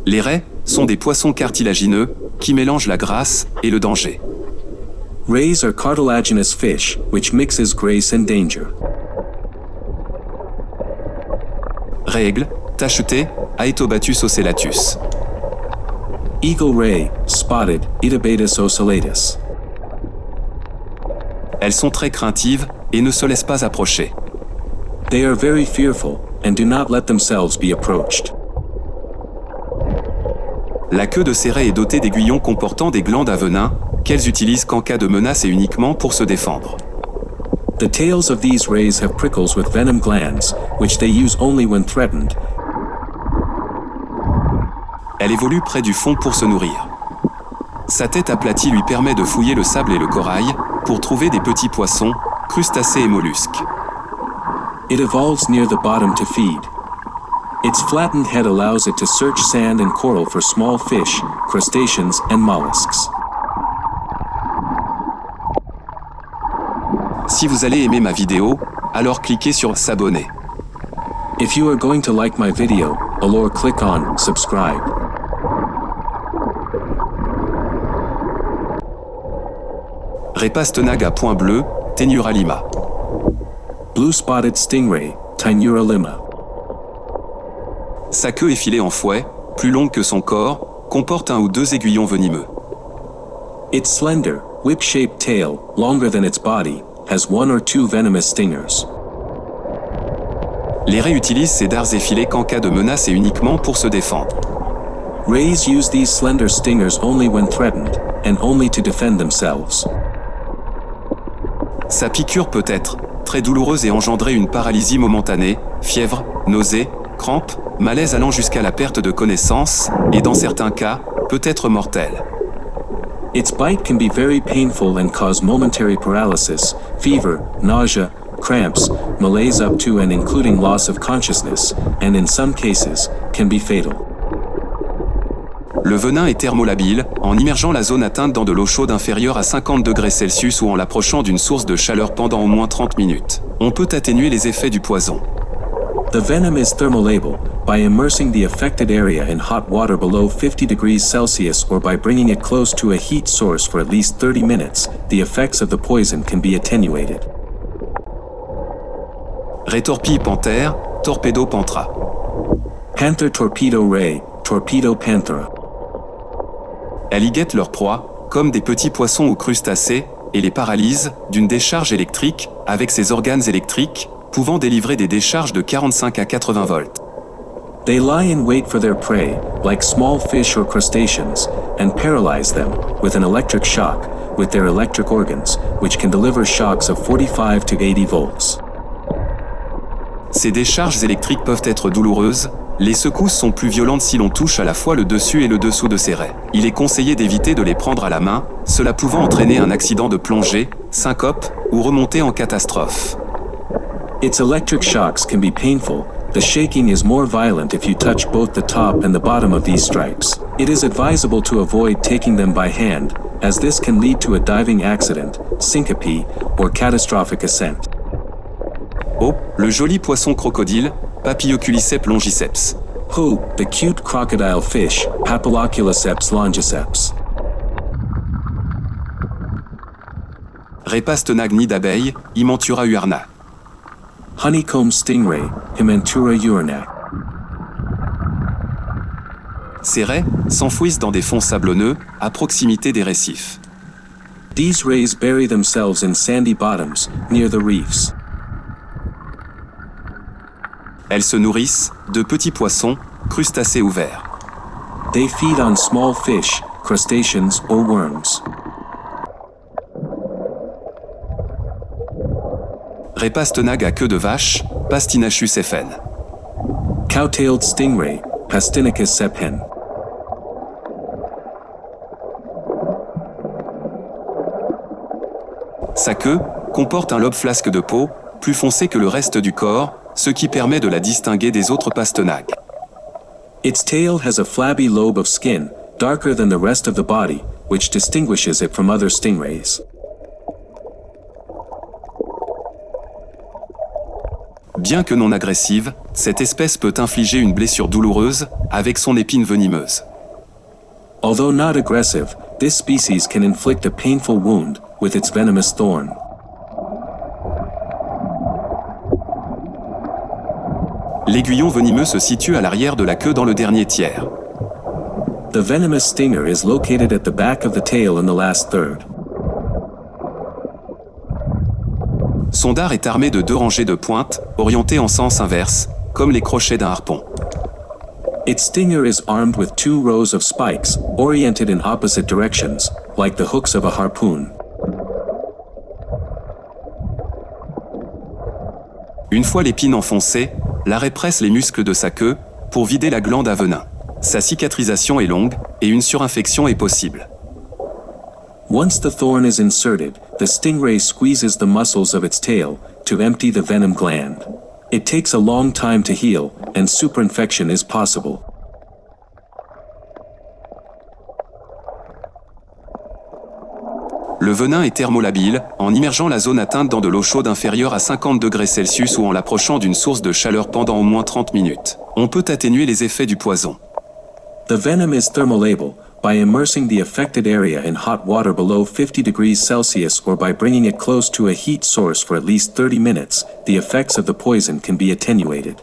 Les raies sont des poissons cartilagineux qui mélangent la grâce et le danger. Rays are cartilaginous fish, which mixes grace and danger. Règle, tacheté, Aetobatus ocellatus. Eagle ray, spotted, Itabatus ocellatus. Elles sont très craintives et ne se laissent pas approcher. They are very fearful, and do not let themselves be approached. La queue de ces raies est dotée d'aiguillons comportant des glandes à venin, qu'elles utilisent qu'en cas de menace et uniquement pour se défendre. The tails of these rays have prickles with venom glands, which they use only when threatened. Elle évolue près du fond pour se nourrir. Sa tête aplatie lui permet de fouiller le sable et le corail pour trouver des petits poissons, crustacés et mollusques. It evolves near the bottom to feed. Its flattened head allows it to search sand and coral for small fish, crustaceans, and mollusks. Si vous allez aimer ma vidéo, alors cliquez sur s'abonner. If you are going to like my video, alors click on subscribe. Répasthenag à point bleu, Tainura lima. Blue spotted stingray, Tainura lima. Sa queue effilée en fouet, plus longue que son corps, comporte un ou deux aiguillons venimeux. Its slender, whip-shaped tail, longer than its body, has one or two venomous stingers. Les raies utilisent ces dards effilés qu'en cas de menace et uniquement pour se défendre. Rays use these slender stingers only when threatened, and only to defend themselves. Sa piqûre peut être très douloureuse et engendrer une paralysie momentanée, fièvre, nausées, crampes, malaise allant jusqu'à la perte de connaissance, et dans certains cas, peut être mortelle. Its bite can be very painful and cause momentary paralysis, fever, nausea, cramps, malaise up to and including loss of consciousness, and in some cases, can be fatal. Le venin est thermolabile, en immergeant la zone atteinte dans de l'eau chaude inférieure à 50 degrés Celsius ou en l'approchant d'une source de chaleur pendant au moins 30 minutes. On peut atténuer les effets du poison. The venom is thermolabile by immersing the affected area in hot water below 50 degrees Celsius or by bringing it close to a heat source for at least 30 minutes, the effects of the poison can be attenuated. Rétorpille panthère, Torpedo panthera. Panther torpedo ray, Torpedo panthera. Elles y guettent leur proie, comme des petits poissons ou crustacés, et les paralysent d'une décharge électrique, avec ses organes électriques, pouvant délivrer des décharges de 45 à 80 volts. They lie in wait for their prey, like small fish or crustaceans, and paralyze them, with an electric shock, with their electric organs, which can deliver shocks of 45 to 80 volts. Ces décharges électriques peuvent être douloureuses, les secousses sont plus violentes si l'on touche à la fois le dessus et le dessous de ces raies. Il est conseillé d'éviter de les prendre à la main, cela pouvant entraîner un accident de plongée, syncope ou remontée en catastrophe. Its electric shocks can be painful. The shaking is more violent if you touch both the top and the bottom of these stripes. It is advisable to avoid taking them by hand, as this can lead to a diving accident, syncope, or catastrophic ascent. Oh, le joli poisson crocodile, Papilloculiceps longiceps. Oh, the cute crocodile fish, Papilloculiceps longiceps. Répasthenag nid d'abeille, Himentura uarna. Honeycomb stingray, Himentura uarna. Ces raies s'enfouissent dans des fonds sablonneux, à proximité des récifs. These rays bury themselves in sandy bottoms, near the reefs. Elles se nourrissent de petits poissons, crustacés ou vers. They feed on small fish, crustaceans, or worms. Répasthenag à queue de vache, Pastinachus ephen. Cow-tailed stingray, Pastinachus sephen. Sa queue comporte un lobe flasque de peau, plus foncé que le reste du corps, ce qui permet de la distinguer des autres pastenagues. Its tail has a flabby lobe of skin, darker than the rest of the body, which distinguishes it from other stingrays. Bien que non agressive, cette espèce peut infliger une blessure douloureuse avec son épine venimeuse. Although not aggressive, this species can inflict a painful wound with its venomous thorn. L'aiguillon venimeux se situe à l'arrière de la queue dans le dernier tiers. The venomous stinger is located at the back of the tail in the last third. Son dard est armé de 2 rangées de pointes, orientées en sens inverse, comme les crochets d'un harpon. Its stinger is armed with 2 rows of spikes, oriented in opposite directions, like the hooks of a harpoon. Une fois l'épine enfoncée, l'arrêt presse les muscles de sa queue pour vider la glande à venin. Sa cicatrisation est longue et une surinfection est possible. Once the thorn is inserted, the stingray squeezes the muscles of its tail to empty the venom gland. It takes a long time to heal, and superinfection is possible. Le venin est thermolabile, en immergeant la zone atteinte dans de l'eau chaude inférieure à 50 degrés Celsius ou en l'approchant d'une source de chaleur pendant au moins 30 minutes. On peut atténuer les effets du poison. The venom is thermolabile by immersing the affected area in hot water below 50 degrees Celsius or by bringing it close to a heat source for at least 30 minutes. The effects of the poison can be attenuated.